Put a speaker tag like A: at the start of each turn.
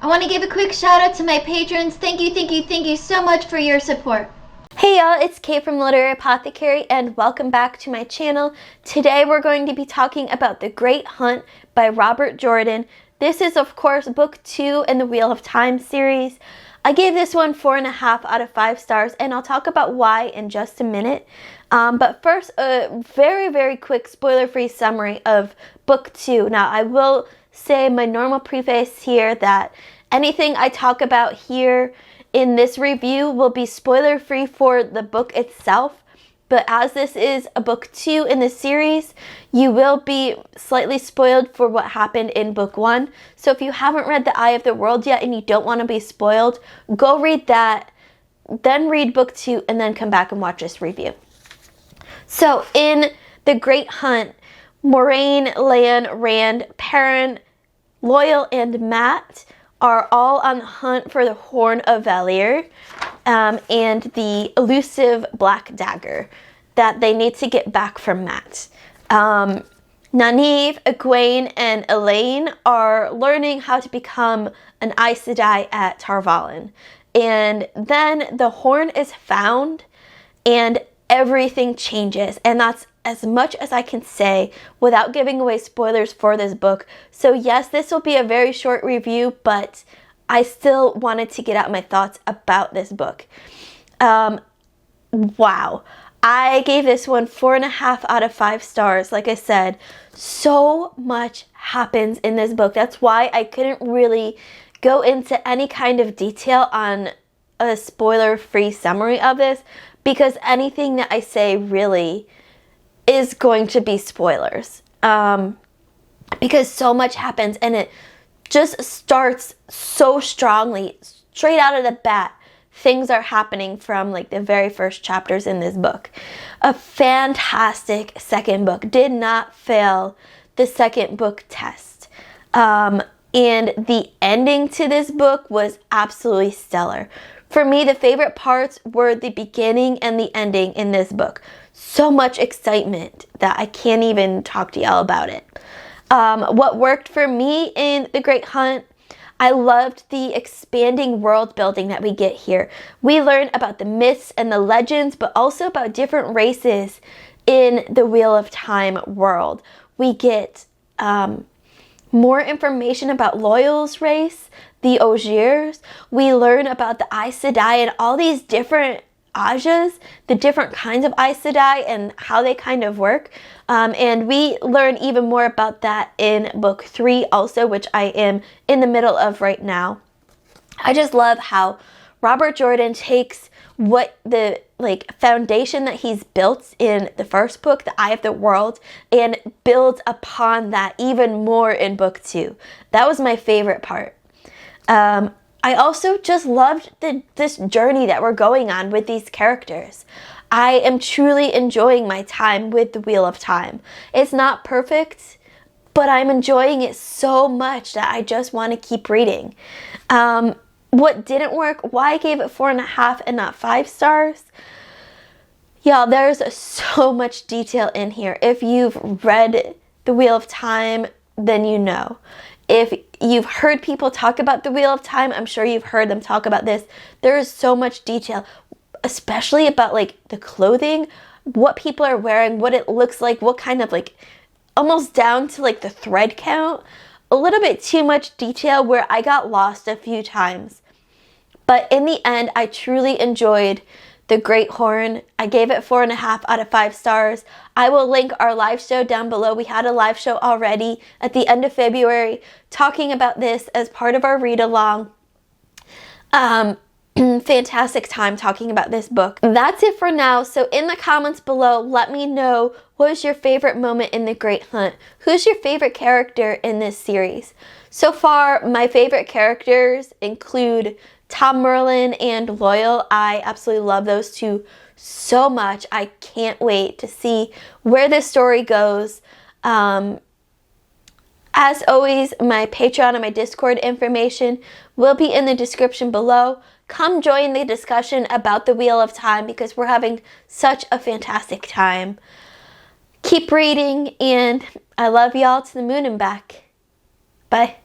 A: I want to give a quick shout out to my patrons. Thank you so much for your support.
B: Hey y'all, it's Kate from Literary Apothecary and welcome back to my channel. Today we're going to be talking about The Great Hunt by Robert Jordan. This is of course book 2 in the Wheel of Time series. I gave this one 4.5 out of 5 stars and I'll talk about why in just a minute. But first, a very quick spoiler-free summary of book 2. Now I will say my normal preface here that anything I talk about here in this review will be spoiler-free for the book itself, but as this is a book 2 in the series, you will be slightly spoiled for what happened in book 1. So if you haven't read The Eye of the World yet and you don't want to be spoiled, go read that, then read book 2, and then come back and watch this review. So in The Great Hunt, Moraine, Lan, Rand, Perrin, Loyal, and Matt are all on the hunt for the Horn of Valere and the elusive Black Dagger that they need to get back from Matt. Nynaeve, Egwene, and Elaine are learning how to become an Aes Sedai at Tar Valon. And then the horn is found and everything changes, and that's as much as I can say without giving away spoilers for this book. So yes, this will be a very short review, but I still wanted to get out my thoughts about this book. Wow. I gave this one 4.5 out of 5 stars. Like I said, so much happens in this book. That's why I couldn't really go into any kind of detail on a spoiler-free summary of this, because anything that I say really is going to be spoilers, because so much happens and it just starts so strongly straight out of the bat. Things are happening from like the very first chapters in this book. A fantastic second book, did not fail the second book test, and the ending to this book was absolutely stellar. For me, the favorite parts were the beginning and the ending in this book. So much excitement that I can't even talk to y'all about it. What worked for me in The Great Hunt, I loved the expanding world building that we get here. We learn about the myths and the legends, but also about different races in the Wheel of Time world. We get more information about Loyal's race, the Ogiers. We learn about the Aes Sedai and all these different Ajas, the different kinds of Aes Sedai and how they kind of work. And we learn even more about that in book 3 also, which I am in the middle of right now. I just love how Robert Jordan takes what the foundation that he's built in the first book, The Eye of the World, and builds upon that even more in book 2. That was my favorite part. I also just loved this journey that we're going on with these characters. I am truly enjoying my time with the Wheel of Time. It's not perfect, but I'm enjoying it so much that I just want to keep reading. What didn't work, why I gave it 4.5 and not 5 stars? Y'all, there's so much detail in here. If you've read the Wheel of Time, then you know. If you've heard people talk about the Wheel of Time, I'm sure you've heard them talk about this. There is so much detail, especially about the clothing, what people are wearing, what it looks like, what kind of almost down to the thread count. A little bit too much detail where I got lost a few times. But in the end, I truly enjoyed The Great Horn. I gave it 4.5 out of 5 stars. I will link our live show down below. We had a live show already at the end of February talking about this as part of our read along. Fantastic time talking about this book. That's it for now. So in the comments below, let me know, what was your favorite moment in The Great Hunt? Who's your favorite character in this series? So far, my favorite characters include Tom Merlin and Loyal. I absolutely love those two so much. I can't wait to see where this story goes. As always, my Patreon and my Discord information will be in the description below. Come join the discussion about the Wheel of Time because we're having such a fantastic time. Keep reading, and I love y'all to the moon and back. Bye.